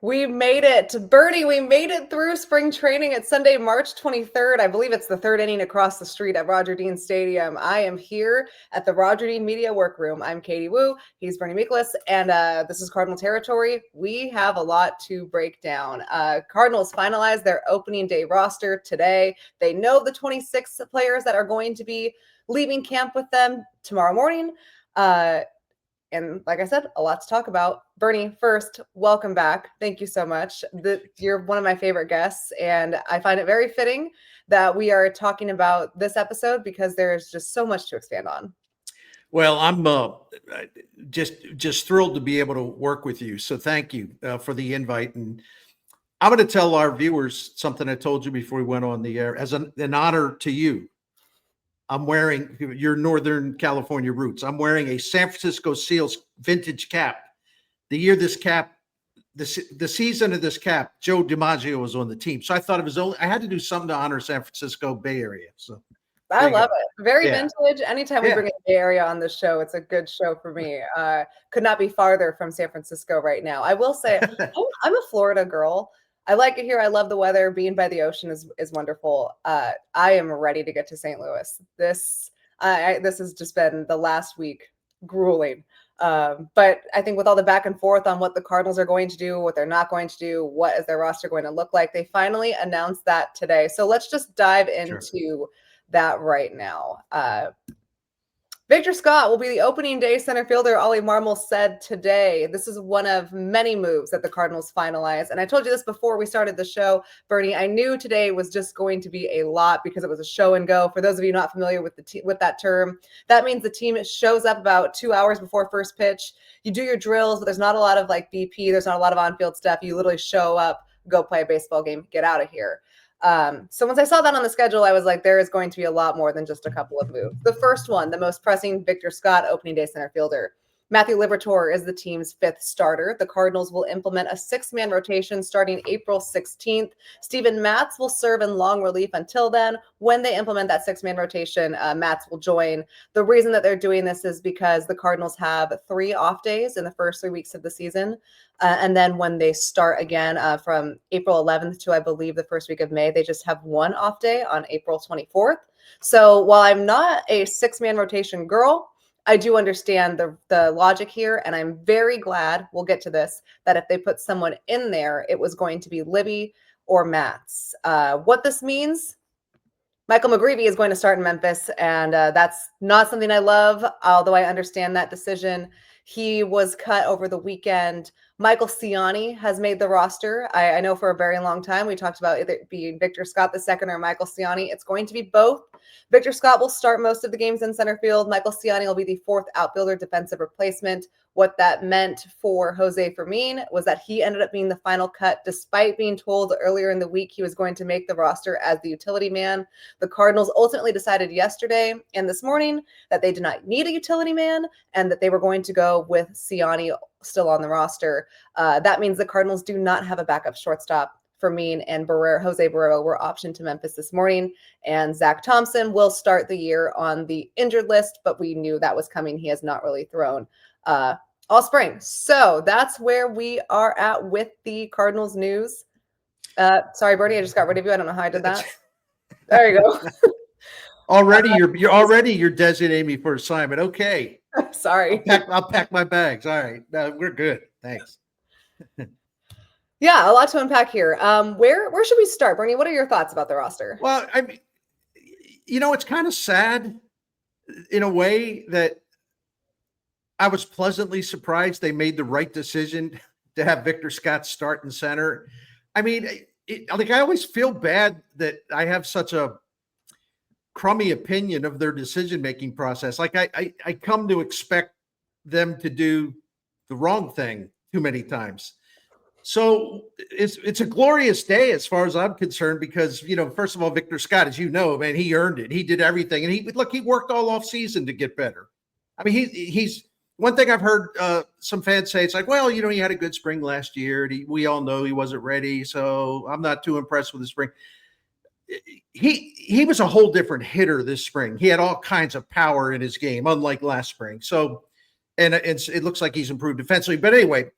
We made it. Bernie, we made it through spring training. It's Sunday, March 23rd. I believe it's the third inning across the street at Roger Dean Stadium. I am here at the Roger Dean Media Workroom. I'm Katie Woo. He's Bernie Miklasz, and this is Cardinal Territory. We have a lot to break down. Cardinals finalized their opening day roster today. They know the 26 players that are going to be leaving camp with them tomorrow morning. And like I said, a lot to talk about. Bernie, first, welcome back. Thank you so much. You're one of my favorite guests, and I find it very fitting that we are talking about this episode because there's just so much to expand on. Well, I'm just thrilled to be able to work with you. So thank you for the invite. And I'm going to tell our viewers something I told you before we went on the air. As an honor to you, I'm wearing your Northern California roots. I'm wearing a San Francisco Seals vintage cap. The year this cap, the season of this cap, Joe DiMaggio was on the team. So I thought it was I had to do something to honor San Francisco Bay Area. So I love it. Very vintage. Anytime we bring a Bay Area on the show, it's a good show for me. Could not be farther from San Francisco right now. I will say I'm a Florida girl. I like it here. I love the weather. Being by the ocean is wonderful. I am ready to get to St. Louis. This has just been the last week grueling. But I think with all the back and forth on what the Cardinals are going to do, what they're not going to do, what is their roster going to look like, they finally announced that today. So let's just dive into that right now. Victor Scott will be the opening day center fielder, Ollie Marmol said today. This is one of many moves that the Cardinals finalized. And I told you this before we started the show, Bernie. I knew today was just going to be a lot because it was a show and go. For those of you not familiar with with that term, that means the team shows up about 2 hours before first pitch. You do your drills, but there's not a lot of BP. There's not a lot of on-field stuff. You literally show up, go play a baseball game, get out of here. So once I saw that on the schedule, I was like, there is going to be a lot more than just a couple of moves. The first one, the most pressing, Victor Scott, opening day center fielder. Matthew Liberatore is the team's fifth starter. The Cardinals will implement a six-man rotation starting April 16th. Steven Matz will serve in long relief until then. When they implement that six-man rotation, Matz will join. The reason that they're doing this is because the Cardinals have 3 off days in the first 3 weeks of the season. And then when they start again from April 11th to, I believe, the first week of May, they just have 1 off day on April 24th. So while I'm not a six-man rotation girl, I do understand the logic here, and I'm very glad, we'll get to this, that if they put someone in there, it was going to be Libby or Matz. What this means, Michael McGreevy is going to start in Memphis, and that's not something I love, although I understand that decision. He was cut over the weekend. Michael Ciani has made the roster. I know for a very long time we talked about either being Victor Scott the second or Michael Ciani. It's going to be both. Victor Scott will start most of the games in center field. Michael Ciani will be the fourth outfielder defensive replacement. What that meant for Jose Fermin was that he ended up being the final cut, despite being told earlier in the week he was going to make the roster as the utility man. The Cardinals ultimately decided yesterday and this morning that they did not need a utility man and that they were going to go with Ciani still on the roster. That means the Cardinals do not have a backup shortstop. Fermin and Jose Barrero were optioned to Memphis this morning, and Zach Thompson will start the year on the injured list, but we knew that was coming. He has not really thrown all spring. So that's where we are at with the Cardinals news. Sorry, Bernie, I just got rid of you. I don't know how I did that. There you go. You're designating me for assignment. Okay. Sorry. I'll pack my bags. All right. No, we're good. Thanks. Yeah, a lot to unpack here. Where should we start, Bernie? What are your thoughts about the roster? Well, I mean, it's kind of sad in a way that I was pleasantly surprised they made the right decision to have Victor Scott start in center. I mean, I always feel bad that I have such a crummy opinion of their decision-making process. Like I come to expect them to do the wrong thing too many times. So it's a glorious day as far as I'm concerned because, first of all, Victor Scott, as you know, man, he earned it. He did everything. And he worked all off season to get better. I mean, he's one thing I've heard some fans say, it's like, well, he had a good spring last year. And we all know he wasn't ready. So I'm not too impressed with the spring. He was a whole different hitter this spring. He had all kinds of power in his game, unlike last spring. So, and it looks like he's improved defensively. But anyway,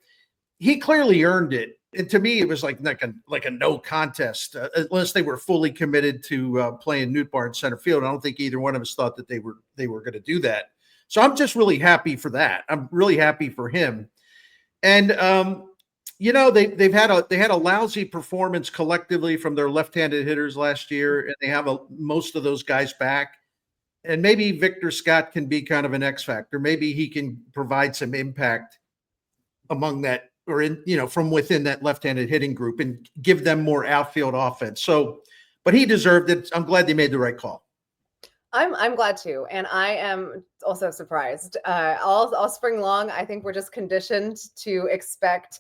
he clearly earned it And to me, it was like a no contest, unless they were fully committed to playing Nootbaar in center field. I don't think either one of us thought that they were going to do that. So I'm just really happy for that. I'm really happy for him. And they had a lousy performance collectively from their left-handed hitters last year, and they have most of those guys back. And maybe Victor Scott can be kind of an X factor. Maybe he can provide some impact among that, or from within that left-handed hitting group, and give them more outfield offense. So, but he deserved it. I'm glad they made the right call. I'm glad too, and I am also surprised. All spring long, I think we're just conditioned to expect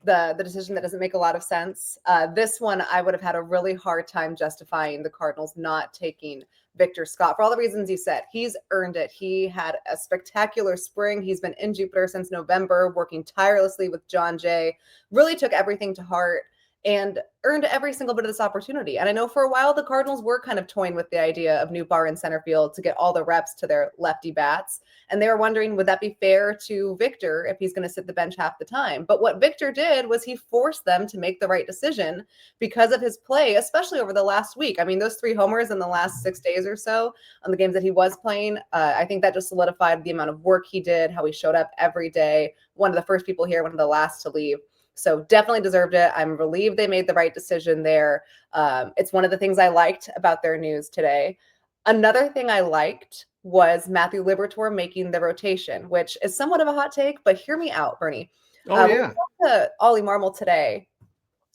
the decision that doesn't make a lot of sense. This one, I would have had a really hard time justifying the Cardinals not taking Victor Scott for all the reasons you said. He's earned it. He had a spectacular spring. He's been in Jupiter since November, working tirelessly with John Jay, really took everything to heart and earned every single bit of this opportunity. And I know for a while the Cardinals were kind of toying with the idea of Nootbaar in center field to get all the reps to their lefty bats. And they were wondering, would that be fair to Victor if he's going to sit the bench half the time? But what Victor did was he forced them to make the right decision because of his play, especially over the last week. I mean, those 3 homers in the last 6 days or so on the games that he was playing, I think that just solidified the amount of work he did, how he showed up every day. One of the first people here, one of the last to leave. So definitely deserved it. I'm relieved they made the right decision there. It's one of the things I liked about their news today. Another thing I liked was Matthew Liberatore making the rotation, which is somewhat of a hot take, but hear me out, Bernie. Oh, yeah. We talked to Ollie Marmol today,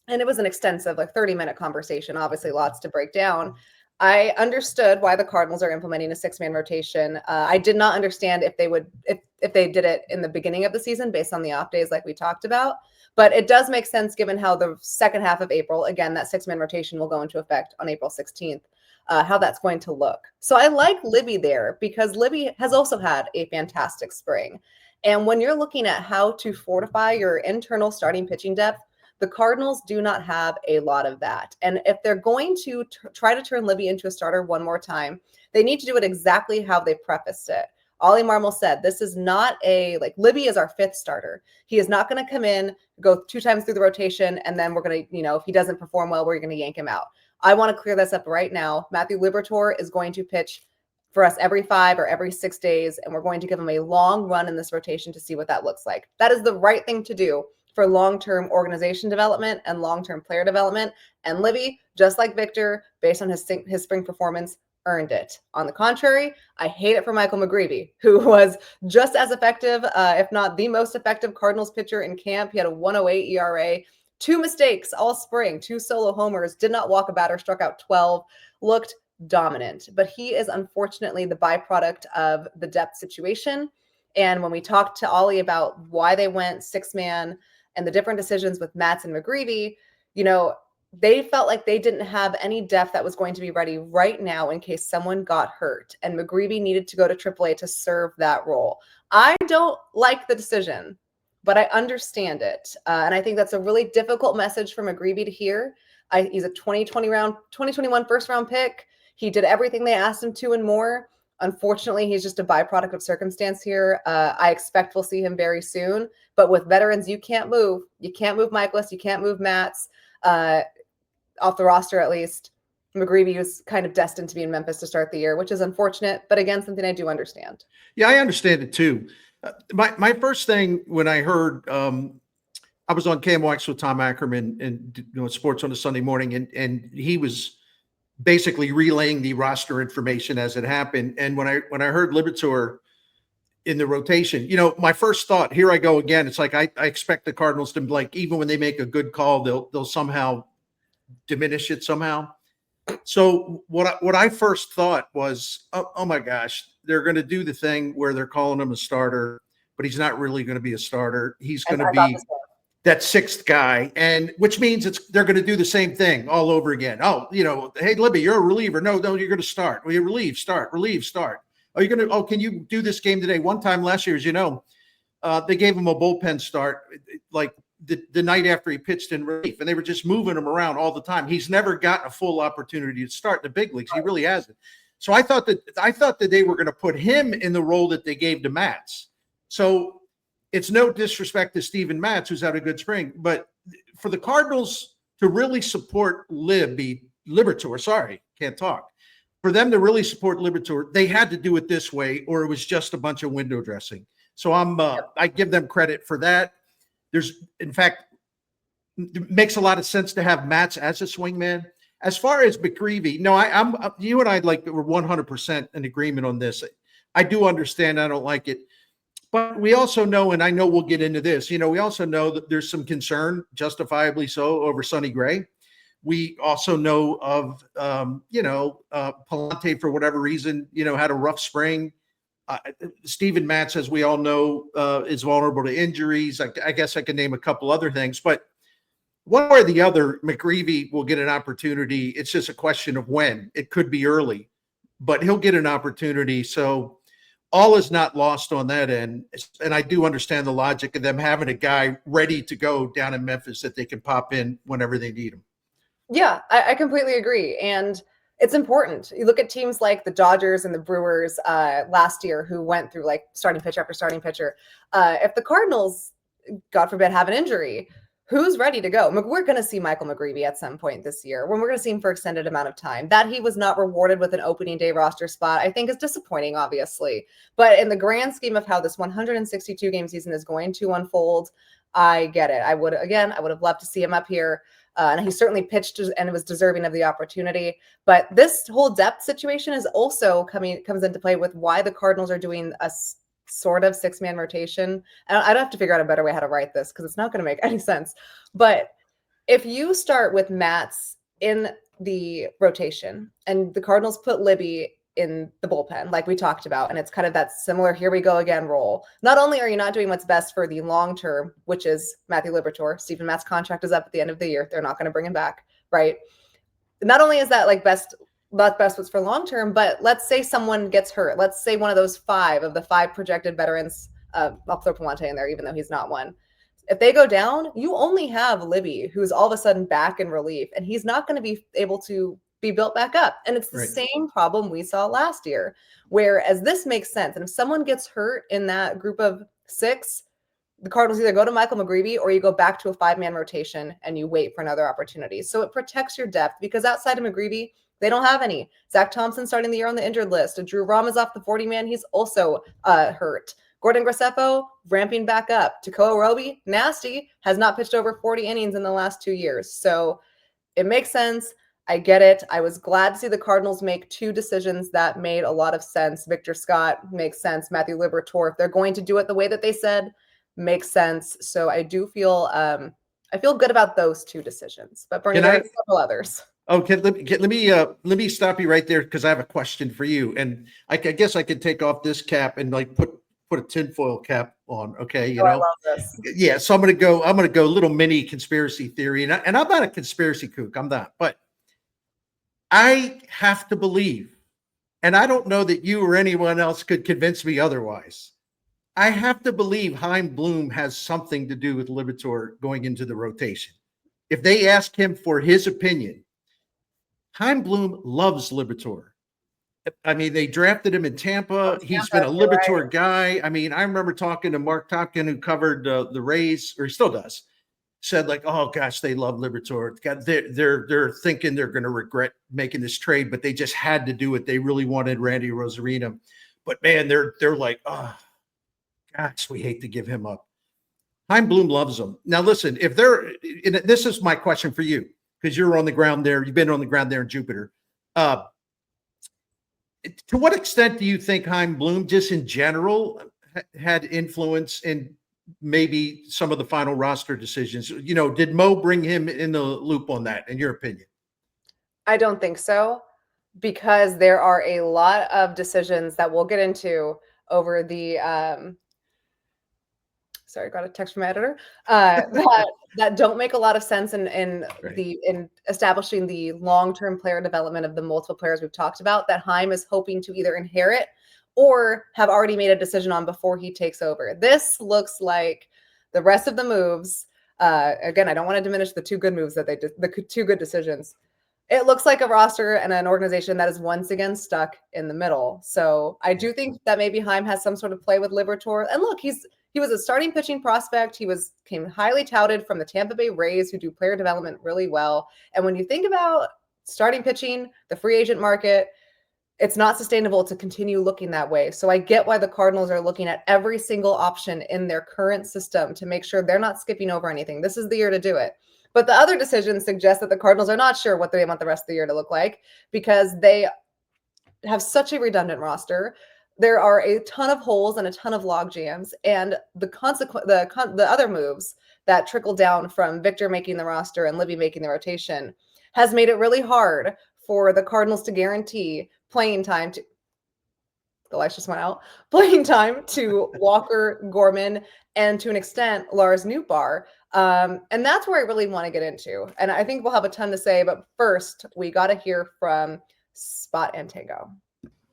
and it was an extensive, 30-minute conversation, obviously lots to break down. I understood why the Cardinals are implementing a 6-man rotation. I did not understand if they did it in the beginning of the season based on the off days like we talked about. But it does make sense given how the second half of April, again, that 6-man rotation will go into effect on April 16th, how that's going to look. So I like Libby there because Libby has also had a fantastic spring. And when you're looking at how to fortify your internal starting pitching depth, the Cardinals do not have a lot of that. And if they're going to try to turn Libby into a starter one more time, they need to do it exactly how they prefaced it. Ollie Marmol said, this is not Libby is our 5th starter. He is not going to come in, go 2 times through the rotation, and then we're going to, if he doesn't perform well, we're going to yank him out. I want to clear this up right now. Matthew Liberatore is going to pitch for us every 5 or every 6 days, and we're going to give him a long run in this rotation to see what that looks like. That is the right thing to do for long-term organization development and long-term player development. And Libby, just like Victor, based on his spring performance, earned it. On the contrary, I hate it for Michael McGreevy, who was just as effective, if not the most effective Cardinals pitcher in camp. He had a 1.08 ERA, 2 mistakes all spring, 2 solo homers, did not walk a batter, struck out 12, looked dominant. But he is unfortunately the byproduct of the depth situation. And when we talked to Ollie about why they went 6-man and the different decisions with Matz and McGreevy, they felt like they didn't have any depth that was going to be ready right now in case someone got hurt. And McGreevy needed to go to AAA to serve that role. I don't like the decision, but I understand it. And I think that's a really difficult message for McGreevy to hear. He's a 2021 first-round pick. He did everything they asked him to and more. Unfortunately, he's just a byproduct of circumstance here. I expect we'll see him very soon. But with veterans, you can't move. You can't move Miklasz. You can't move Matz. Off the roster, at least. McGreevy was kind of destined to be in Memphis to start the year, which is unfortunate, but again, something I do understand. Yeah, I understand it too. My first thing when I heard, I was on KMOX with Tom Ackerman and sports on a Sunday morning, and he was basically relaying the roster information as it happened. And when I heard Liberatore in the rotation, my first thought, here I go again. It's like I expect the Cardinals to, even when they make a good call, they'll somehow diminish it somehow. So what I first thought was, oh my gosh, they're going to do the thing where they're calling him a starter, but he's not really going to be a starter. He's going to be that 6th guy, and which means they're going to do the same thing all over again. Oh, hey Libby, you're a reliever. No, you're going to start. Well, you relieve, start. Oh, you're going to. Oh, can you do this game today? One time last year, as you know, they gave him a bullpen start, the night after he pitched in relief, and they were just moving him around all the time. He's never gotten a full opportunity to start in the big leagues. He really hasn't. So I thought that they were going to put him in the role that they gave to Matz. So it's no disrespect to Steven Matz, who's had a good spring, but for the Cardinals to really support Liberatore, sorry, can't talk. For them to really support Liberatore, they had to do it this way, or it was just a bunch of window dressing. So I give them credit for that. In fact, it makes a lot of sense to have Matz as a swingman. As far as McGreevy, no, you and I we're 100% in agreement on this. I do understand. I don't like it. But we also know, and I know we'll get into this, we also know that there's some concern, justifiably so, over Sonny Gray. We also know of, Palante, for whatever reason, had a rough spring. Steven Matz, as we all know, is vulnerable to injuries. I guess I can name a couple other things. But one way or the other, McGreevy will get an opportunity. It's just a question of when. It could be early, but he'll get an opportunity. So all is not lost on that end. And I do understand the logic of them having a guy ready to go down in Memphis that they can pop in whenever they need him. Yeah, I completely agree. And it's important. You look at teams like the Dodgers and the Brewers last year, who went through like starting pitcher after starting pitcher. If the Cardinals, God forbid, have an injury, who's ready to go? We're going to see Michael McGreevy at some point this year, when we're going to see him for extended amount of time. That he was not rewarded with an opening day roster spot, I think, is disappointing, obviously. But in the grand scheme of how this 162 game season is going to unfold, I get it. I would have loved to see him up here. And he certainly pitched and was deserving of the opportunity. But this whole depth situation is also comes into play with why the Cardinals are doing a sort of 6-man rotation. And I'd have to figure out a better way how to write this, because it's not going to make any sense. But if you start with Matz in the rotation and the Cardinals put Libby in the bullpen, like we talked about, and it's kind of that similar here we go again role. Not only are you not doing what's best for the long term, which is Matthew Liberatore, Steven Matz's contract is up at the end of the year. They're not going to bring him back, right? Not only is that like not best what's for long term, but let's say someone gets hurt. Let's say one of those 5 of the 5 projected veterans, I'll throw Palante in there, even though he's not one. If they go down, you only have Libby, who's all of a sudden back in relief, and he's not going to be able to be built back up. And it's the same problem we saw last year, whereas this makes sense. And if someone gets hurt in that group of 6, the Cardinals either go to Michael McGreevy or you go back to a 5-man rotation and you wait for another opportunity. So it protects your depth, because outside of McGreevy, they don't have any. Zach Thompson starting the year on the injured list. Drew Rom is off the 40-man. He's also hurt. Gordon Graceffo ramping back up. Tekoa Roby, nasty, has not pitched over 40 innings in the last 2 years. So it makes sense. I get it. I was glad to see the Cardinals make 2 decisions that made a lot of sense. Victor Scott makes sense. Matthew Liberatore, if they're going to do it the way that they said, makes sense. So I do feel I feel good about those 2 decisions. But Bernie, there are several others. Okay, let me stop you right there, because I have a question for you, and I guess I could take off this cap and like put a tinfoil cap on. Okay, I love this. Yeah, so I'm gonna go a little mini conspiracy theory, and I'm not a conspiracy kook. I'm not, but I have to believe, and I don't know that you or anyone else could convince me otherwise. I have to believe Heim Bloom has something to do with Liberatore going into the rotation. If they ask him for his opinion, Heim Bloom loves Liberatore. I mean, they drafted him in Tampa. He's been a Liberatore guy. I mean, I remember talking to Mark Topkin, who covered the Rays, or he still does. Said like, oh gosh, they love Liberatore. They're thinking they're going to regret making this trade, but they just had to do it. They really wanted Randy Rosarina, but man, they're like, oh gosh, we hate to give him up. Heim Bloom loves them. Now listen, this is my question for you, because you're on the ground there. You've been on the ground there in Jupiter. To what extent do you think Heim Bloom, just in general, had influence in maybe some of the final roster decisions? Did Mo bring him in the loop on that, in your opinion? I don't think so, because there are a lot of decisions that we'll get into over the sorry, got a text from my editor, that don't make a lot of sense in establishing the long-term player development of the multiple players we've talked about, that Heim is hoping to either inherit or have already made a decision on before he takes over. This looks like the rest of the moves. Again, I don't want to diminish the 2 good moves that they did, the 2 good decisions. It looks like a roster and an organization that is once again stuck in the middle. So I do think that maybe Heim has some sort of play with Liberatore. And look, he's He was a starting pitching prospect. Came highly touted from the Tampa Bay Rays, who do player development really well. And when you think about starting pitching, the free agent market, it's not sustainable to continue looking that way. So I get why the Cardinals are looking at every single option in their current system to make sure they're not skipping over anything. This is the year to do it. But the other decisions suggest that the Cardinals are not sure what they want the rest of the year to look like, because they have such a redundant roster. There are a ton of holes and a ton of log jams, and the other moves that trickle down from Victor making the roster and Libby making the rotation has made it really hard for the Cardinals to guarantee playing time to the lights just went out. Playing time to Walker, Gorman, and to an extent Lars Nootbaar. And that's where I really want to get into. And I think we'll have a ton to say, but first we got to hear from Spot and Tango.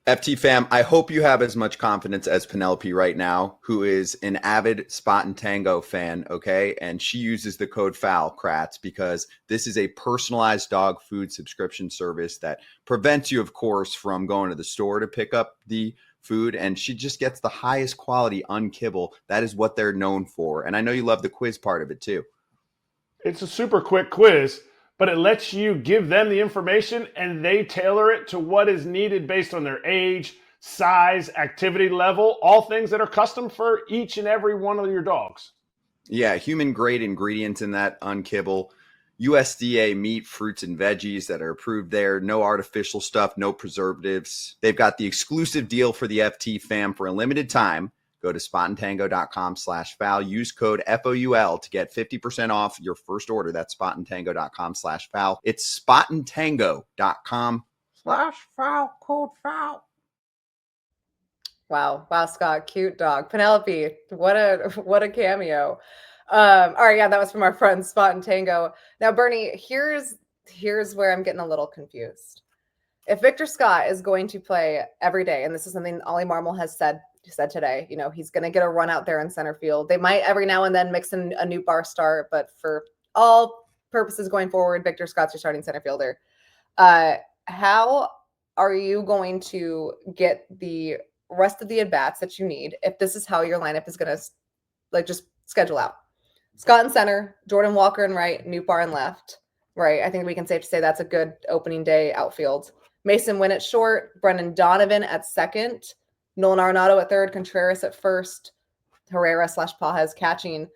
FT fam, I hope you have as much confidence as Penelope right now, who is an avid Spot and Tango fan, okay? And she uses the code FOUL, Kratz, because this is a personalized dog food subscription service that prevents you, of course, from going to the store to pick up the food, and she just gets the highest quality unkibble. That is what they're known for. And I know you love the quiz part of it too. It's a super quick quiz, but it lets you give them the information and they tailor it to what is needed based on their age, size, activity level, all things that are custom for each and every one of your dogs. Yeah, human grade ingredients in that unkibble. USDA meat, fruits, and veggies that are approved there. No artificial stuff, no preservatives. They've got the exclusive deal for the FT fam for a limited time. Go to spotandtango.com/foul. Use code FOUL to get 50% off your first order. That's spotandtango.com/foul. It's spotandtango.com/foul, code foul. Wow, Scott, cute dog. Penelope, what a cameo. All right, yeah, that was from our friend Spot and Tango. Now, Bernie, here's where I'm getting a little confused. If Victor Scott is going to play every day, and this is something Ollie Marmol has said today, he's going to get a run out there in center field. They might every now and then mix in a Nootbaar start, but for all purposes going forward, Victor Scott's your starting center fielder. How are you going to get the rest of the at-bats that you need if this is how your lineup is going to just schedule out? Scott in center, Jordan Walker in right, Nootbaar in left, right? I think we can safe to say that's a good opening day outfield. Mason Wynn at short, Brendan Donovan at second, Nolan Arenado at third, Contreras at first, Herrera/Pajes catching.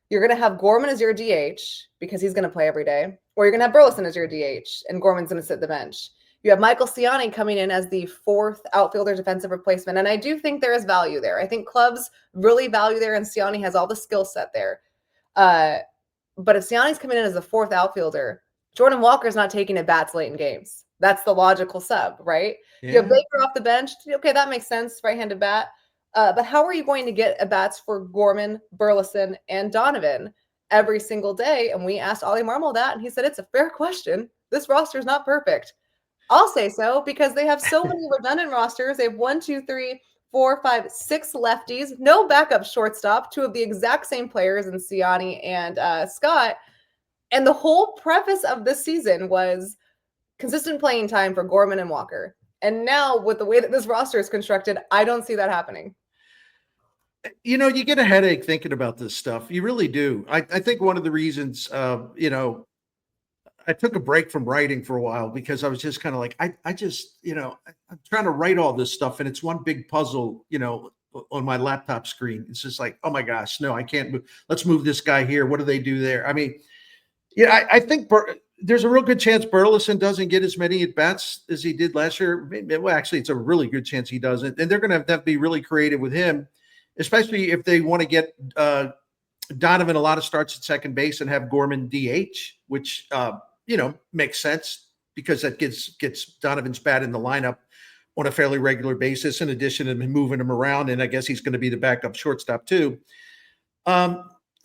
You're going to have Gorman as your DH because he's going to play every day, or you're going to have Burleson as your DH, and Gorman's going to sit the bench. You have Michael Ciani coming in as the fourth outfielder defensive replacement, and I do think there is value there. I think clubs really value there, and Ciani has all the skill set there. But if Ciani's coming in as the fourth outfielder, Jordan Walker's not taking at bats late in games. That's the logical sub, right? Yeah. You have Baker off the bench. Okay, that makes sense, right-handed bat. But how are you going to get at bats for Gorman, Burleson, and Donovan every single day? And we asked Ollie Marmol that, and he said it's a fair question. This roster is not perfect. I'll say so because they have so many redundant rosters. They have 1, 2, 3, 4, 5, 6 lefties, no backup shortstop, 2 of the exact same players in Ciani and Scott. And the whole preface of this season was consistent playing time for Gorman and Walker. And now with the way that this roster is constructed, I don't see that happening. You get a headache thinking about this stuff. You really do. I think one of the reasons, I took a break from writing for a while because I was just kind of like, I just, I'm trying to write all this stuff and it's one big puzzle, on my laptop screen. It's just like, oh my gosh, no, I can't move. Let's move this guy here. What do they do there? I mean, I think there's a real good chance Burleson doesn't get as many at-bats as he did last year. Well, actually, it's a really good chance he doesn't. And they're going to have to be really creative with him, especially if they want to get Donovan a lot of starts at second base and have Gorman DH, which, makes sense because that gets Donovan's bat in the lineup on a fairly regular basis, in addition to moving him around. And I guess he's going to be the backup shortstop too.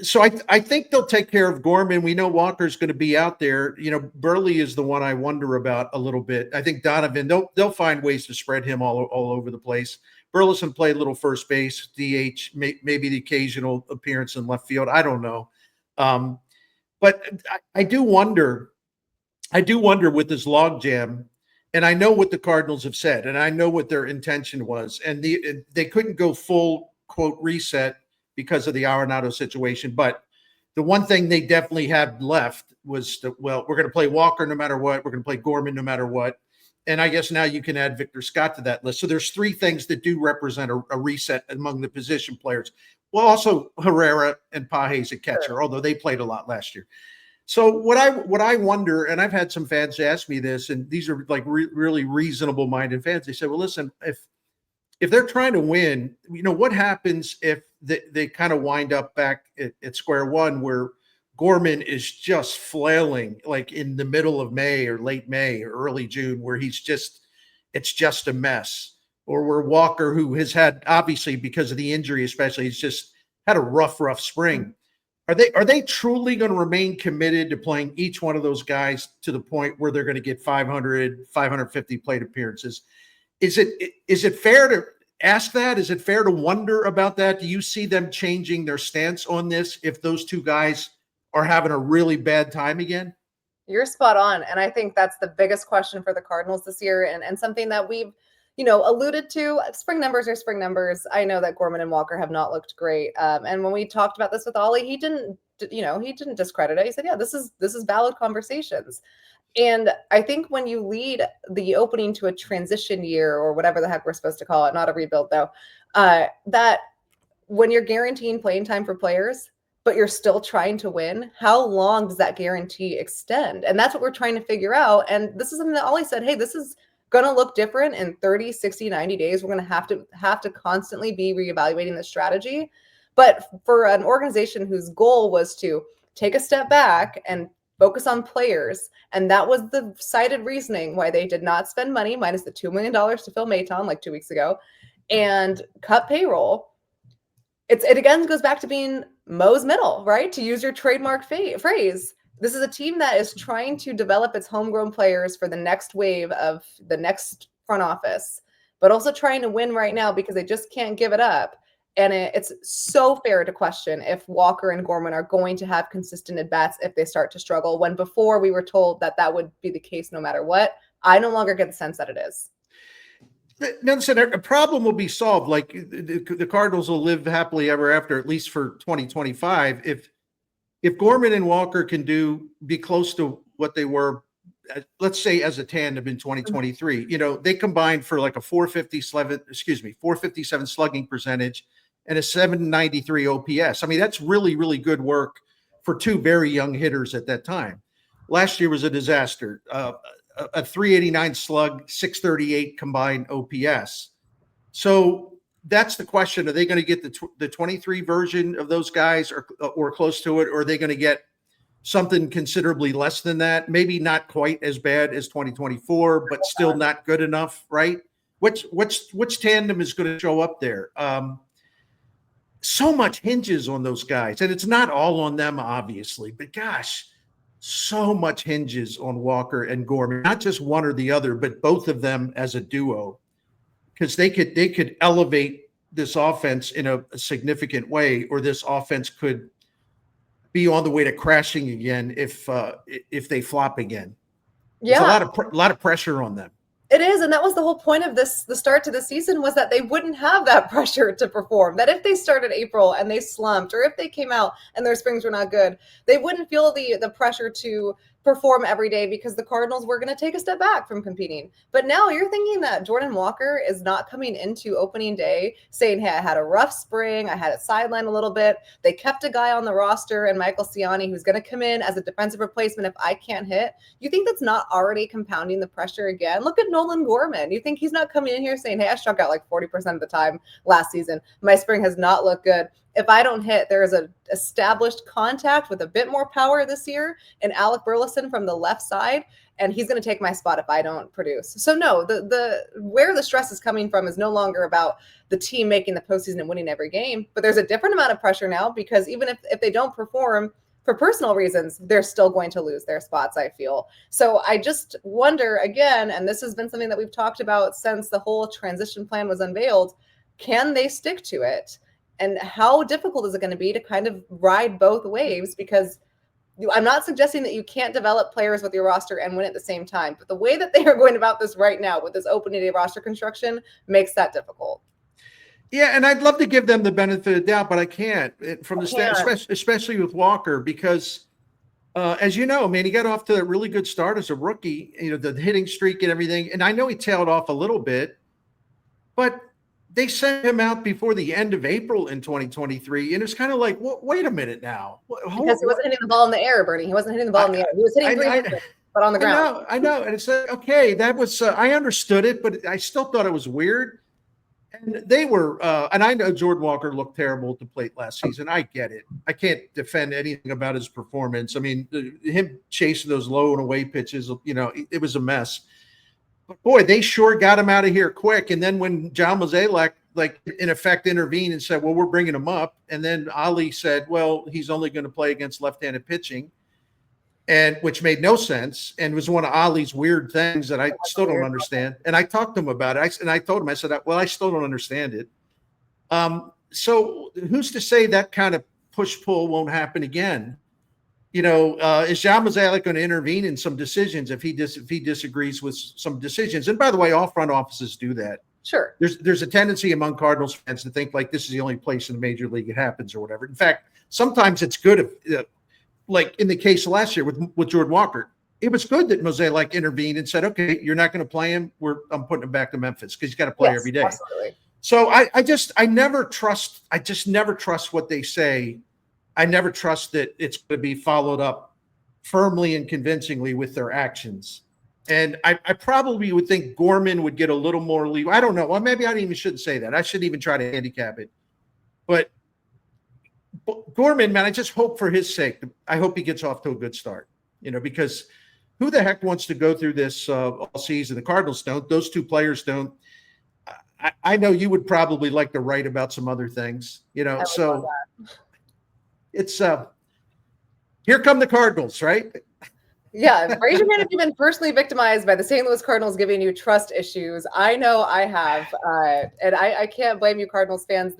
So I think they'll take care of Gorman. We know Walker's going to be out there. Burley is the one I wonder about a little bit. I think Donovan, they'll find ways to spread him all over the place. Burleson played a little first base, DH, maybe the occasional appearance in left field. I don't know. But I do wonder with this logjam, and I know what the Cardinals have said, and I know what their intention was, and they couldn't go full quote reset because of the Arenado situation. But the one thing they definitely had left was, we're going to play Walker no matter what. We're going to play Gorman no matter what. And I guess now you can add Victor Scott to that list. So there's three things that do represent a reset among the position players. Well, also Herrera and Pages at catcher, although they played a lot last year. So what I wonder, and I've had some fans ask me this, and these are like really reasonable-minded fans. They say, well, listen, if they're trying to win, what happens if they kind of wind up back at square one where Gorman is just flailing like in the middle of May or late May or early June, where it's just a mess, or where Walker, who has had, obviously because of the injury especially, he's just had a rough spring. Are they truly going to remain committed to playing each one of those guys to the point where they're going to get 500, 550 plate appearances? Is it fair to ask that? Is it fair to wonder about that? Do you see them changing their stance on this if those two guys are having a really bad time again? You're spot on. And I think that's the biggest question for the Cardinals this year, and something that we've alluded to. Spring numbers are spring numbers. I know that Gorman and Walker have not looked great. And when we talked about this with Ollie, he didn't discredit it. He said, yeah, this is valid conversations. And I think when you lead the opening to a transition year, or whatever the heck we're supposed to call it, not a rebuild though, that when you're guaranteeing playing time for players, but you're still trying to win, how long does that guarantee extend? And that's what we're trying to figure out. And this is something that Ollie said, hey, this is going to look different in 30, 60, 90 days. We're going to have to constantly be reevaluating the strategy. But for an organization whose goal was to take a step back and focus on players, and that was the cited reasoning why they did not spend money, minus the $2 million to Phil Maton like 2 weeks ago, and cut payroll, it again goes back to being Mo's middle, right? To use your trademark phrase. This is a team that is trying to develop its homegrown players for the next wave of the next front office, but also trying to win right now because they just can't give it up. And it's so fair to question if Walker and Gorman are going to have consistent at-bats if they start to struggle, when before we were told that would be the case no matter what. I no longer get the sense that it is. Now, listen, a problem will be solved. Like the Cardinals will live happily ever after, at least for 2025. If Gorman and Walker can be close to what they were, let's say as a tandem in 2023, they combined for like a 457 slugging percentage and a 793 OPS. I mean, that's really, really good work for two very young hitters at that time. Last year was a disaster. A 389 slug, 638 combined OPS. So that's the question. Are they going to get the 23 version of those guys or close to it? Or are they going to get something considerably less than that? Maybe not quite as bad as 2024, but still not good enough, right? Which tandem is going to show up there? So much hinges on those guys, and it's not all on them, obviously, but gosh, so much hinges on Walker and Gorman, not just one or the other, but both of them as a duo, because they could elevate this offense in a significant way, or this offense could be on the way to crashing again if they flop again. Yeah, there's a lot of pressure on them. It is, and that was the whole point of the start to the season, was that they wouldn't have that pressure to perform. That if they started April and they slumped, or if they came out and their springs were not good, they wouldn't feel the pressure to perform every day because the Cardinals were going to take a step back from competing. But now you're thinking that Jordan Walker is not coming into opening day saying, hey, I had a rough spring, I had it sidelined a little bit. They kept a guy on the roster, and Michael Ciani, who's going to come in as a defensive replacement if I can't hit. You think that's not already compounding the pressure again? Look at Nolan Gorman. You think he's not coming in here saying, hey, I struck out like 40% of the time last season. My spring has not looked good. If I don't hit, there is an established contact with a bit more power this year in Alec Burleson from the left side, and he's going to take my spot if I don't produce. So no, the where the stress is coming from is no longer about the team making the postseason and winning every game, but there's a different amount of pressure now, because even if they don't perform for personal reasons, they're still going to lose their spots, I feel. So I just wonder again, and this has been something that we've talked about since the whole transition plan was unveiled, can they stick to it? And how difficult is it going to be to kind of ride both waves? Because I'm not suggesting that you can't develop players with your roster and win at the same time, but the way that they are going about this right now with this opening day roster construction makes that difficult. Yeah, and I'd love to give them the benefit of the doubt, but I can't from especially with Walker, because as you know, man, he got off to a really good start as a rookie, the hitting streak and everything. And I know he tailed off a little bit, but they sent him out before the end of April in 2023. And it's kind of like, well, wait a minute now. Because he wasn't hitting the ball in the air, Bernie. He wasn't hitting the ball in the air. He was hitting 300, but on the ground. I know. And it's like, okay, that was, I understood it, but I still thought it was weird. And they were, and I know Jordan Walker looked terrible at the plate last season. I get it. I can't defend anything about his performance. I mean, him chasing those low and away pitches, it was a mess. But boy, they sure got him out of here quick. And then when John Mozeliak, in effect, intervened and said, well, we're bringing him up. And then Ali said, well, he's only going to play against left-handed pitching. And which made no sense and was one of Ali's weird things that I still don't understand. And I talked to him about it. I told him, I said, well, I still don't understand it. So who's to say that kind of push-pull won't happen again? Is John Mozeliak going to intervene in some decisions if he disagrees with some decisions? And by the way, all front offices do that. Sure. There's a tendency among Cardinals fans to think like this is the only place in the major league it happens or whatever. In fact, sometimes it's good if like in the case of last year with Jordan Walker, it was good that Mozeliak intervened and said, okay, you're not going to play him. I'm putting him back to Memphis because he's got to play every day. Absolutely. So I just never trust what they say. I never trust that it's going to be followed up firmly and convincingly with their actions. And I probably would think Gorman would get a little more leeway. I don't know. Well, maybe I even shouldn't say that. I shouldn't even try to handicap it. But Gorman, man, I just hope for his sake. I hope he gets off to a good start, because who the heck wants to go through this all season? The Cardinals don't. Those two players don't. I know you would probably like to write about some other things, so it's here come the Cardinals, right? Yeah. Raise your hand if you've been personally victimized by the St. Louis Cardinals giving you trust issues. I know I have. And I can't blame you, Cardinals fans.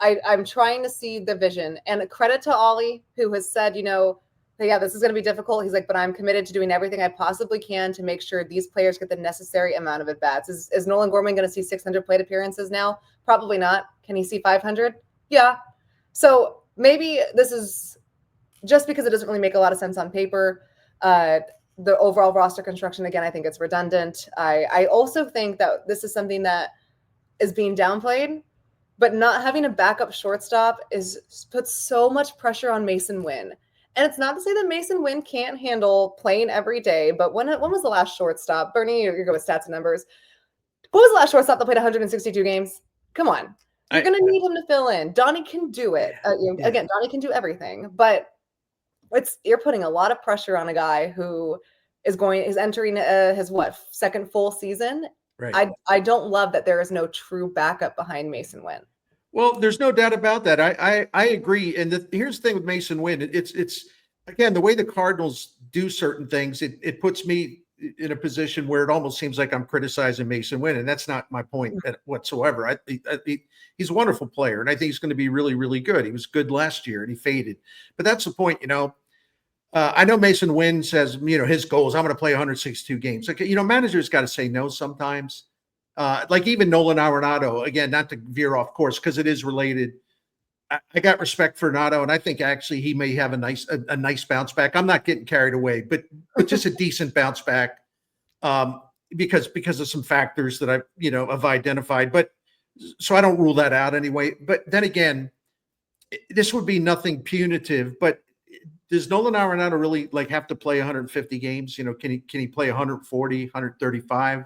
I'm trying to see the vision, and credit to Ollie, who has said, this is going to be difficult. He's like, but I'm committed to doing everything I possibly can to make sure these players get the necessary amount of at-bats. Is Nolan Gorman going to see 600 plate appearances now? Probably not. Can he see 500? Yeah. So maybe this is just because it doesn't really make a lot of sense on paper. The overall roster construction, again, I think it's redundant. I also think that this is something that is being downplayed. But not having a backup shortstop puts so much pressure on Mason Wynn. And it's not to say that Mason Wynn can't handle playing every day, but when was the last shortstop? Bernie, you're good with stats and numbers. Who was the last shortstop that played 162 games? Come on. You're going to need him to fill in. Donnie can do it. Again, Donnie can do everything. But you're putting a lot of pressure on a guy who is entering his second full season. Right. I don't love that there is no true backup behind Mason Wynn. Well, there's no doubt about that. I agree. And here's the thing with Mason Wynn. It's again, the way the Cardinals do certain things, it puts me in a position where it almost seems like I'm criticizing Mason Wynn. And that's not my point whatsoever. He's a wonderful player. And I think he's going to be really, really good. He was good last year and he faded. But that's the point, I know Mason Wynn says, his goal is I'm going to play 162 games. Like, managers got to say no sometimes. Like even Nolan Arenado, again, not to veer off course because it is related. I got respect for Arenado, and I think actually he may have a nice bounce back. I'm not getting carried away, but just a decent bounce back because of some factors that I've identified. But so I don't rule that out anyway. But then again, this would be nothing punitive, but does Nolan Arenado really have to play 150 games? Can he play 140, 135?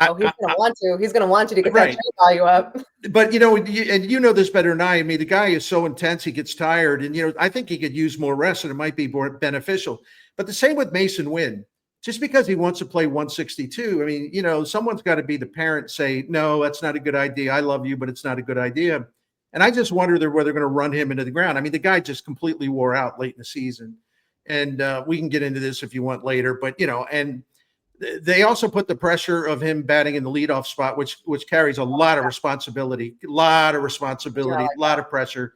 Oh, he's going to want to. He's going to want to get that trade value up. But, and this better than I. I mean, the guy is so intense, he gets tired. And, I think he could use more rest and it might be more beneficial. But the same with Mason Wynn. Just because he wants to play 162, I mean, someone's got to be the parent say, no, that's not a good idea. I love you, but it's not a good idea. And I just wonder whether they're going to run him into the ground. I mean, the guy just completely wore out late in the season. And we can get into this if you want later. But, and they also put the pressure of him batting in the leadoff spot, which carries a lot of responsibility, a lot of pressure.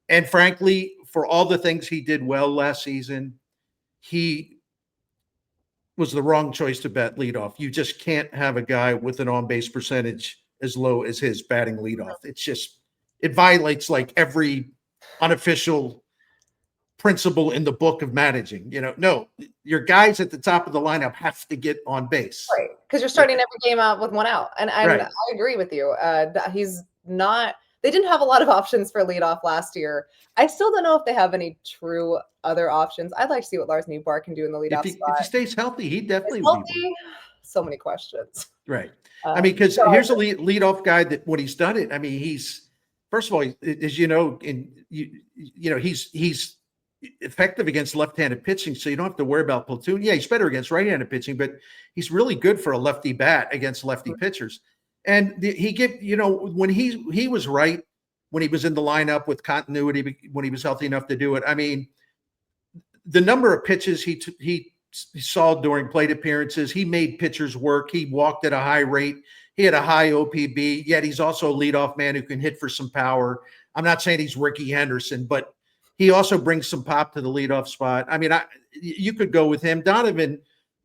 And frankly, for all the things he did well last season, he was the wrong choice to bat leadoff. You just can't have a guy with an on-base percentage as low as his batting leadoff. It violates like every unofficial principle in the book of managing. No, your guys at the top of the lineup have to get on base. Right, because you're starting every game out with one out. And Right. I agree with you. He's not – they didn't have a lot of options for leadoff last year. I still don't know if they have any true other options. I'd like to see what Lars Newbar can do in the leadoff spot. If he stays healthy, he definitely will will be. healthy? So many questions. Right. I mean, because here's a leadoff guy that when he's done it, I mean, he's first of all, as you know, he's effective against left-handed pitching, so you don't have to worry about platoon. Yeah, he's better against right-handed pitching, but he's really good for a lefty bat against lefty pitchers. And when he was right when he was in the lineup with continuity when he was healthy enough to do it. I mean, the number of pitches he saw during plate appearances, he made pitchers work. He walked at a high rate. He had a high OPB, yet he's also a leadoff man who can hit for some power. I'm not saying he's Ricky Henderson, but he also brings some pop to the leadoff spot. I mean, you could go with him. Donovan,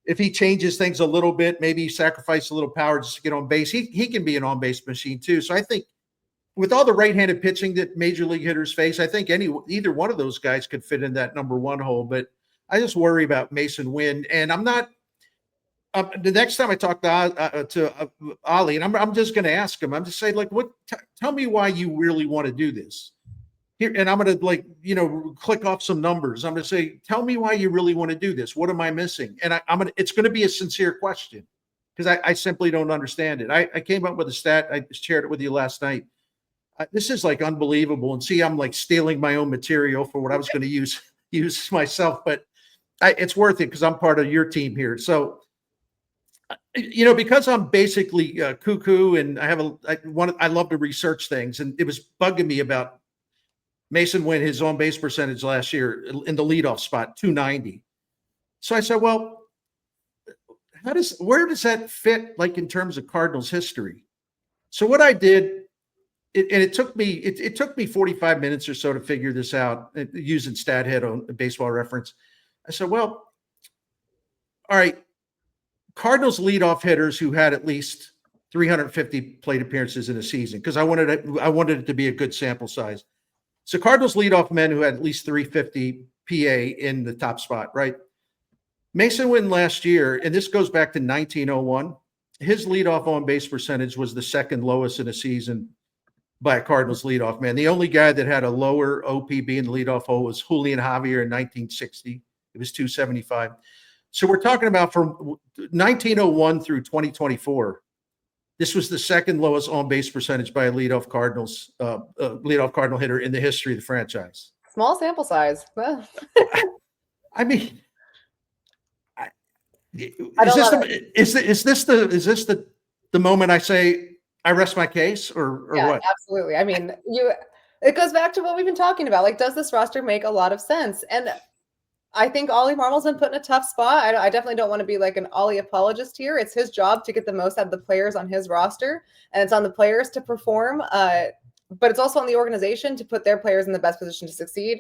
if he changes things a little bit, maybe sacrifice a little power just to get on base, he can be an on-base machine too. So I think with all the right-handed pitching that major league hitters face, I think either one of those guys could fit in that number one hole. But I just worry about Mason Wynn, and I'm not. The next time I talk to Ollie, and I'm just going to ask him. I'm just saying, like, tell me why you really want to do this here, and I'm going to click off some numbers. I'm going to say, tell me why you really want to do this. What am I missing? And it's going to be a sincere question because I simply don't understand it. I came up with a stat. I shared it with you last night. This is like unbelievable. And see, I'm like stealing my own material for what I was going to use myself, but it's worth it because I'm part of your team here. So, because I'm basically cuckoo and I love to research things, and it was bugging me about Mason Wynn, his on base percentage last year in the leadoff spot, 290. So I said, well, where does that fit like in terms of Cardinals history? So what I did, it took me 45 minutes or so to figure this out using StatHead on Baseball Reference. I said, well, all right, Cardinals leadoff hitters who had at least 350 plate appearances in a season, because I wanted it to be a good sample size. So Cardinals leadoff men who had at least 350 PA in the top spot, right? Mason Wynn last year, and this goes back to 1901, his leadoff on base percentage was the second lowest in a season by a Cardinals leadoff man. The only guy that had a lower OPB in the leadoff hole was Julian Javier in 1960. It was 275. So we're talking about from 1901 through 2024. This was the second lowest on base percentage by a leadoff Cardinal hitter in the history of the franchise. Small sample size. I mean, is this the moment I say I rest my case or what? Absolutely. I mean, it goes back to what we've been talking about. Like, does this roster make a lot of sense? And I think Ollie Marmol's been put in a tough spot. I definitely don't want to be like an Ollie apologist here. It's his job to get the most out of the players on his roster, and it's on the players to perform. But it's also on the organization to put their players in the best position to succeed.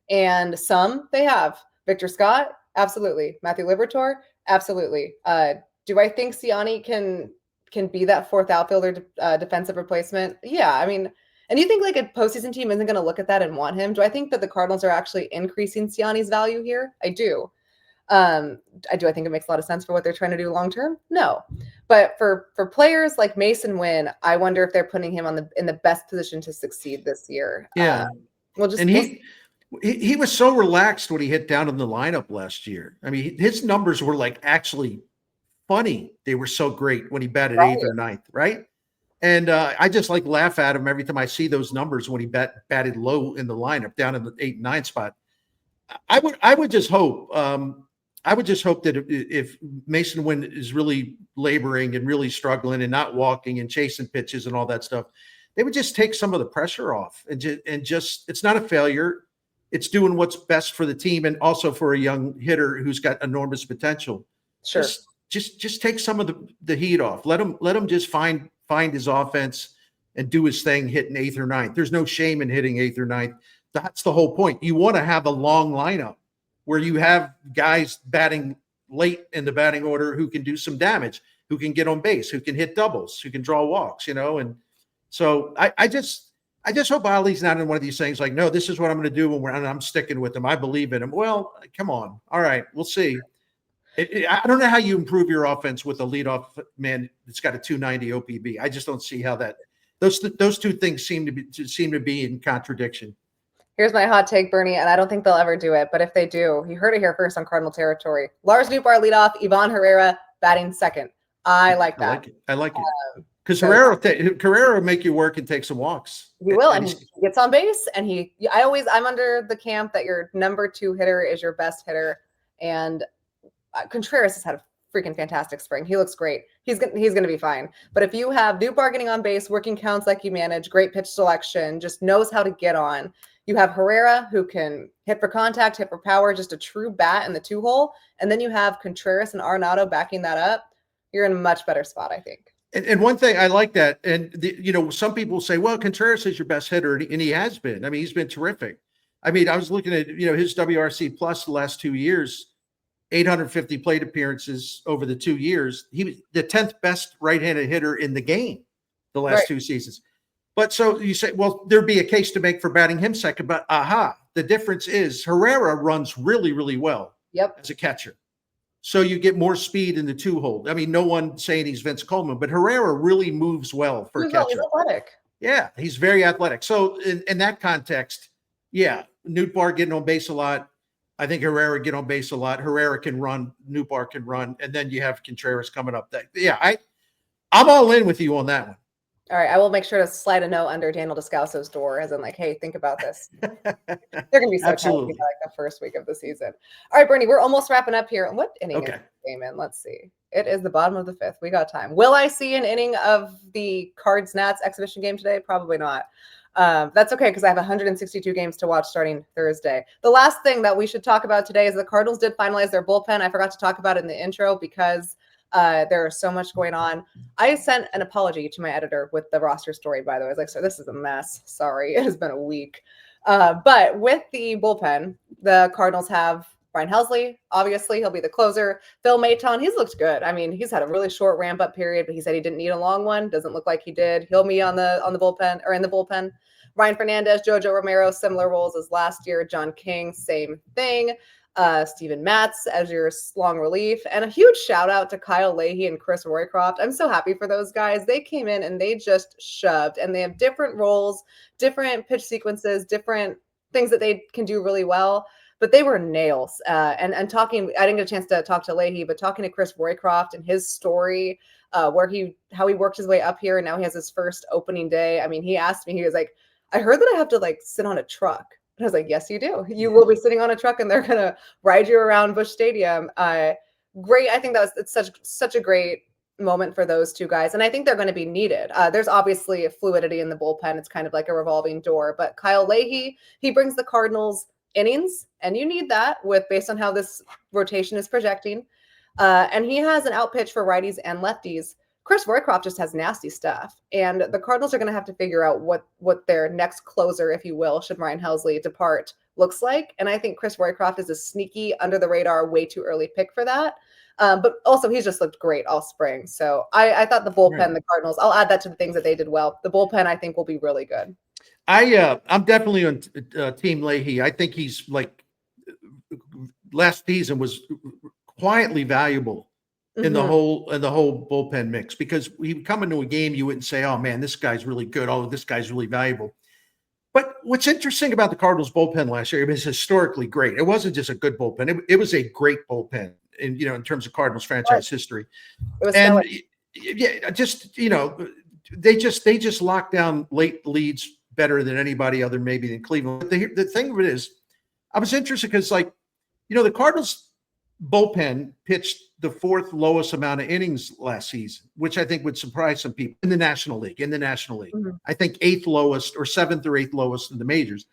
And some they have. Victor Scott, absolutely. Matthew Liberatore, absolutely. Do I think Siani can be that fourth outfielder defensive replacement? Yeah, I mean, and you think like a postseason team isn't going to look at that and want him? Do I think that the Cardinals are actually increasing Siani's value here? I do. I think it makes a lot of sense for what they're trying to do long term. No, but for players like Mason Wynn, I wonder if they're putting him in the best position to succeed this year. Yeah, he was so relaxed when he hit down in the lineup last year. I mean, his numbers were like actually funny. They were so great when he batted eighth or ninth, right? And I just like laugh at him every time I see those numbers when he batted low in the lineup down in the 8 and 9 spot. I would just hope that if Mason Wynn is really laboring and really struggling and not walking and chasing pitches and all that stuff, they would just take some of the pressure off and just it's not a failure. It's doing what's best for the team and also for a young hitter who's got enormous potential. Sure. Just take some of the heat off. Let him just find his offense and do his thing hitting eighth or ninth. There's no shame in hitting eighth or ninth. That's the whole point. You want to have a long lineup where you have guys batting late in the batting order who can do some damage. who can get on base, who can hit doubles, who can draw walks, and so I just hope Ollie's not in one of these things like, no, this is what I'm going to do and I'm sticking with him. I believe in him. Well, come on. All right, we'll see. I don't know how you improve your offense with a leadoff man that's got a 290 OPB. I just don't see how that those two things seem to be in contradiction. Here's my hot take, Bernie, and I don't think they'll ever do it, but if they do, you heard it here first on Cardinal Territory. Lars Nootbaar leadoff, Ivan Herrera batting second. I like that. I like it. Because Herrera will make you work and take some walks. He will, and he gets on base. And I'm under the camp that your number 2 hitter is your best hitter. And Contreras has had a freaking fantastic spring. He looks great. He's going to be fine. But if you have Nootbaar getting on base, working counts like you manage, great pitch selection, just knows how to get on. You have Herrera, who can hit for contact, hit for power, just a true bat in the 2-hole. And then you have Contreras and Arenado backing that up. You're in a much better spot, I think. And one thing I like that, and some people say, well, Contreras is your best hitter, and he has been. I mean, he's been terrific. I mean, I was looking at his WRC plus the last 2 years, 850 plate appearances over the 2 years. He was the 10th best right-handed hitter in the game the last 2 seasons. But so you say, well, there'd be a case to make for batting him second. But the difference is Herrera runs really, really well as a catcher. So you get more speed in the 2-hole. I mean, no one saying he's Vince Coleman, but Herrera really moves well for a catcher. He's athletic. Yeah, he's very athletic. So in that context, Nootbaar getting on base a lot. I think Herrera get on base a lot. Herrera can run, Nootbaar can run, and then you have Contreras coming up. I'm all in with you on that one. All right, I will make sure to slide a note under Daniel Descalso's door, as in like, hey, think about this. They're going to be so happy like the first week of the season. All right, Bernie, we're almost wrapping up here. What inning is the game in? Let's see. It is the bottom of the 5th. We got time. Will I see an inning of the Cards-Nats exhibition game today? Probably not. That's okay, because I have 162 games to watch starting Thursday. The last thing that we should talk about today is the Cardinals did finalize their bullpen. I forgot to talk about it in the intro because there is so much going on. I sent an apology to my editor with the roster story, by the way. I was like, so this is a mess. Sorry, it has been a week. But with the bullpen, the Cardinals have Brian Helsley. Obviously, he'll be the closer. Phil Maton, he's looked good. I mean, he's had a really short ramp-up period, but he said he didn't need a long one. Doesn't look like he did. He'll be on the bullpen or in the bullpen. Ryan Fernandez, Jojo Romero, similar roles as last year. John King, same thing. Steven Matz as your long relief. And a huge shout out to Kyle Leahy and Chris Roycroft. I'm so happy for those guys. They came in and they just shoved, and they have different roles, different pitch sequences, different things that they can do really well. But they were nails. And talking, I didn't get a chance to talk to Leahy, but talking to Chris Roycroft and his story, how he worked his way up here, and now he has his first opening day. I mean, he asked me, he was like, I heard that I have to like sit on a truck. And I was like, yes, you do. You will be sitting on a truck and they're going to ride you around Busch Stadium. Great. I think it's such a great moment for those two guys. And I think they're going to be needed. There's obviously a fluidity in the bullpen. It's kind of like a revolving door. But Kyle Leahy, he brings the Cardinals innings, and you need that based on how this rotation is projecting. And he has an out pitch for righties and lefties. Chris Roycroft just has nasty stuff, and the Cardinals are going to have to figure out what their next closer, if you will, should Ryan Helsley depart, looks like. And I think Chris Roycroft is a sneaky, under the radar, way too early pick for that. But also, he's just looked great all spring. So I thought the bullpen, the Cardinals, I'll add that to the things that they did well. The bullpen, I think, will be really good. I'm definitely on Team Leahy. I think he's like last season was quietly valuable in the whole bullpen mix, because he would come into a game, you wouldn't say, oh man, this guy's really good. Oh, this guy's really valuable. But what's interesting about the Cardinals bullpen last year, it was historically great. It wasn't just a good bullpen. It was a great bullpen in terms of Cardinals franchise history. It was they just locked down late leads better than anybody other maybe than Cleveland. But the thing of it is, I was interested because the Cardinals bullpen pitched the 4th lowest amount of innings last season, which I think would surprise some people in the National League. Mm-hmm. I think 8th lowest or 7th or 8th lowest in the majors.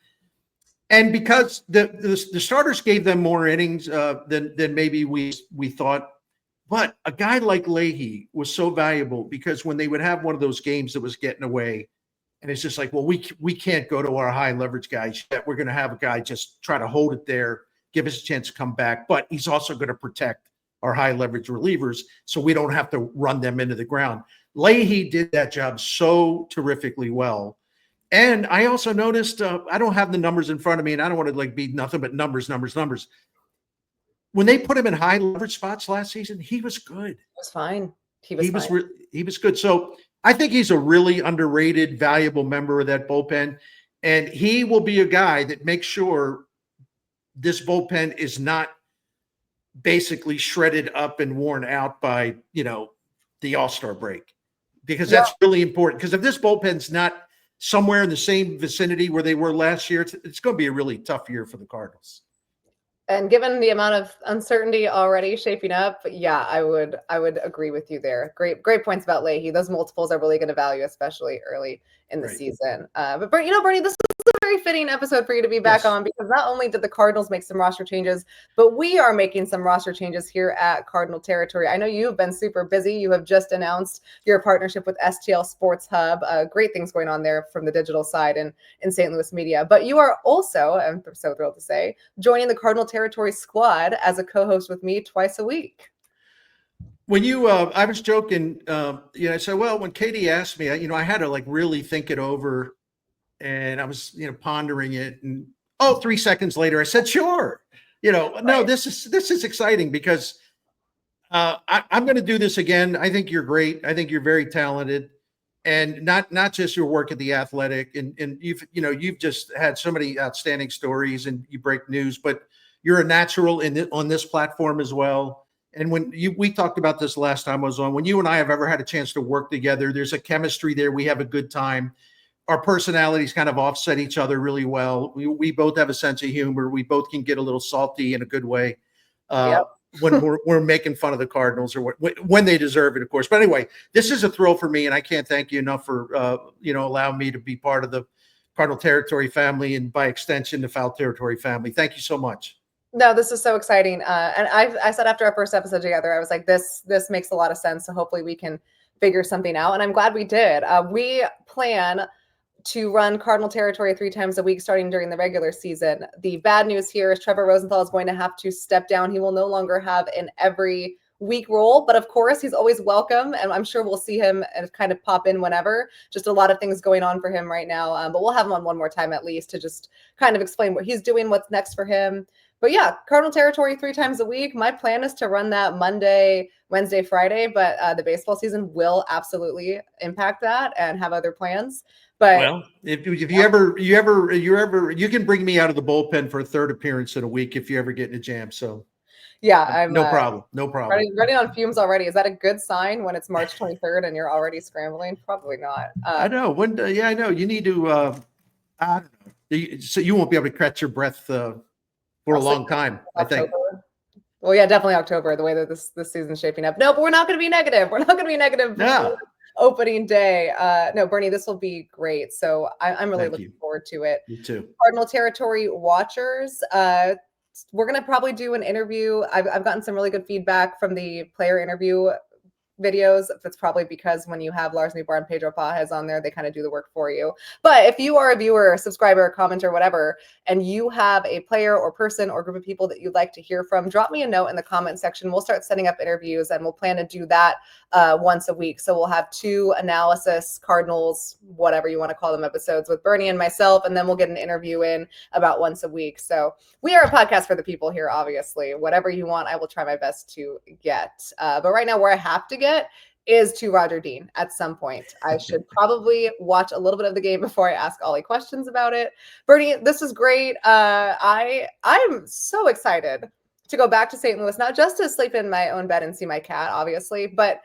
And because the starters gave them more innings than maybe we thought. But a guy like Leahy was so valuable, because when they would have one of those games that was getting away, and it's just like, well, we can't go to our high leverage guys yet. We're going to have a guy just try to hold it there, give us a chance to come back, but he's also going to protect our high leverage relievers, so we don't have to run them into the ground. Leahy did that job so terrifically well. And I also noticed, I don't have the numbers in front of me, and I don't want to be nothing but numbers. When they put him in high leverage spots last season, he was good. It was fine. He was good. So I think he's a really underrated, valuable member of that bullpen. And he will be a guy that makes sure this bullpen is not basically shredded up and worn out by, the All-Star break. Because that's really important. Because if this bullpen's not somewhere in the same vicinity where they were last year, it's going to be a really tough year for the Cardinals. And given the amount of uncertainty already shaping up, yeah, I would agree with you there. Great points about Leahy. Those multiples are really going to value, especially early in the season. But Bernie, this is a very fitting episode for you to be back on, because not only did the Cardinals make some roster changes, but we are making some roster changes here at Cardinal Territory. I know you've been super busy. You have just announced your partnership with STL Sports Hub. Great things going on there from the digital side and in St. Louis media. But you are also, I'm so thrilled to say, joining the Cardinal Territory squad as a co-host with me twice a week. When I was joking, I said, well, when Katie asked me, I had to really think it over, and I was, pondering it, and 3 seconds later, I said, sure. No, this is exciting, because I'm going to do this again. I think you're great. I think you're very talented, and not just your work at The Athletic, and you've just had so many outstanding stories, and you break news, but you're a natural on this platform as well. And we talked about this last time I was on, when you and I have ever had a chance to work together, there's a chemistry there. We have a good time. Our personalities kind of offset each other really well. We both have a sense of humor. We both can get a little salty in a good way when we're making fun of the Cardinals, or when they deserve it, of course. But anyway, this is a thrill for me, and I can't thank you enough for allowing me to be part of the Cardinal Territory family, and by extension, the Foul Territory family. Thank you so much. No, this is so exciting. And I said after our first episode together, I was like, this makes a lot of sense. So hopefully we can figure something out. And I'm glad we did. We plan to run Cardinal Territory 3 times a week starting during the regular season. The bad news here is Trevor Rosenthal is going to have to step down. He will no longer have an every week role, but of course he's always welcome, and I'm sure we'll see him and kind of pop in whenever. Just a lot of things going on for him right now, but we'll have him on one more time at least to just kind of explain what he's doing, what's next for him. But yeah, Cardinal Territory 3 times a week. My plan is to run that Monday, Wednesday, Friday, but the baseball season will absolutely impact that and have other plans. But well, if you can bring me out of the bullpen for a third appearance in a week if you ever get in a jam. So yeah, I'm no problem. Running on fumes already. Is that a good sign when it's March 23rd and you're already scrambling? Probably not. I know. I know. You need to. I don't know. So you won't be able to catch your breath for a long time, I think. Well, yeah, definitely October, the way that this season's shaping up. No, but we're not going to be negative. We're not going to be negative. No. Opening day. No, Bernie, this will be great. So I'm really looking forward to it. Me too. Cardinal Territory watchers, we're going to probably do an interview. I've gotten some really good feedback from the player interview videos. That's probably because when you have Lars Newbar and Pedro Pajes on there, they kind of do the work for you. But if you are a viewer, subscriber, commenter, whatever, and you have a player or person or group of people that you'd like to hear from, drop me a note in the comment section. We'll start setting up interviews, and we'll plan to do that once a week. So we'll have 2 analysis Cardinals, whatever you want to call them, episodes with Bernie and myself, and then we'll get an interview in about once a week. So we are a podcast for the people here, obviously. Whatever you want, I will try my best to get. But right now, where I have to get is to Roger Dean at some point. I should probably watch a little bit of the game before I ask Ollie questions about it. Bernie, this is great. I'm so excited to go back to St. Louis, not just to sleep in my own bed and see my cat, obviously, but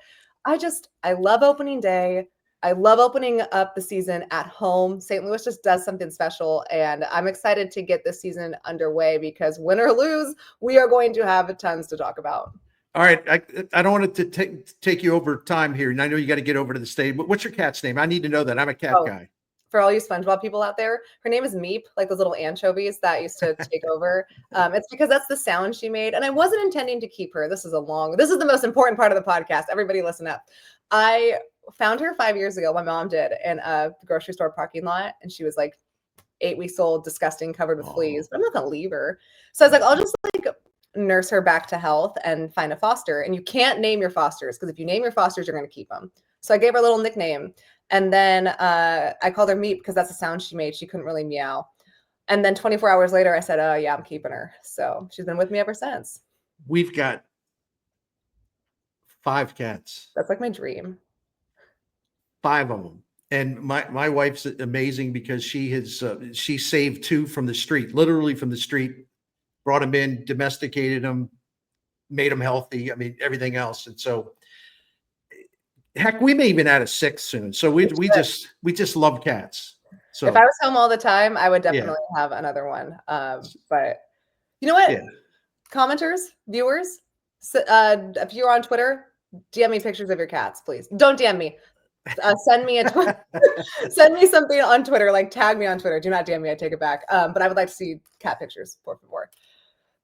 I love opening day. I love opening up the season at home. St. Louis just does something special, and I'm excited to get this season underway because win or lose, we are going to have tons to talk about. All right. I don't want it to take you over time here, and I know you got to get over to the stage. But what's your cat's name? I need to know that. I'm a cat guy. For all you SpongeBob people out there, her name is Meep, like those little anchovies that used to take over. It's because that's the sound she made. And I wasn't intending to keep her. This is the most important part of the podcast. Everybody listen up. I found her 5 years ago. My mom did in a grocery store parking lot. And she was like 8 weeks old, disgusting, covered with fleas. But I'm not going to leave her. So I was like, I'll just nurse her back to health and find a foster. And you can't name your fosters, because if you name your fosters, you're going to keep them. So I gave her a little nickname. And then I called her Meep because that's the sound she made. She couldn't really meow. And then 24 hours later, I said, yeah, I'm keeping her. So she's been with me ever since. We've got 5 cats. That's like my dream. 5 of them. And my wife's amazing because she saved 2 from the street, literally from the street, brought them in, domesticated them, made them healthy. I mean, everything else. And so, heck, we may even add a 6th soon. So we just love cats. So if I was home all the time, I would definitely have another one. But you know what? Yeah. Commenters, viewers, if you're on Twitter, DM me pictures of your cats, please. Don't DM me. Send me send me something on Twitter, like tag me on Twitter. Do not DM me, I take it back. But I would like to see cat pictures, por favor.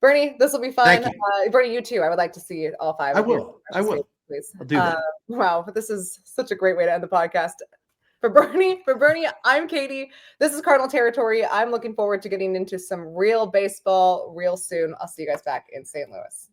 Bernie, this will be fun. Thank you. Bernie, you too. I would like to see all 5. I will. Please. I'll do that. Wow, this is such a great way to end the podcast. For Bernie, I'm Katie. This is Cardinal Territory. I'm looking forward to getting into some real baseball real soon. I'll see you guys back in St. Louis.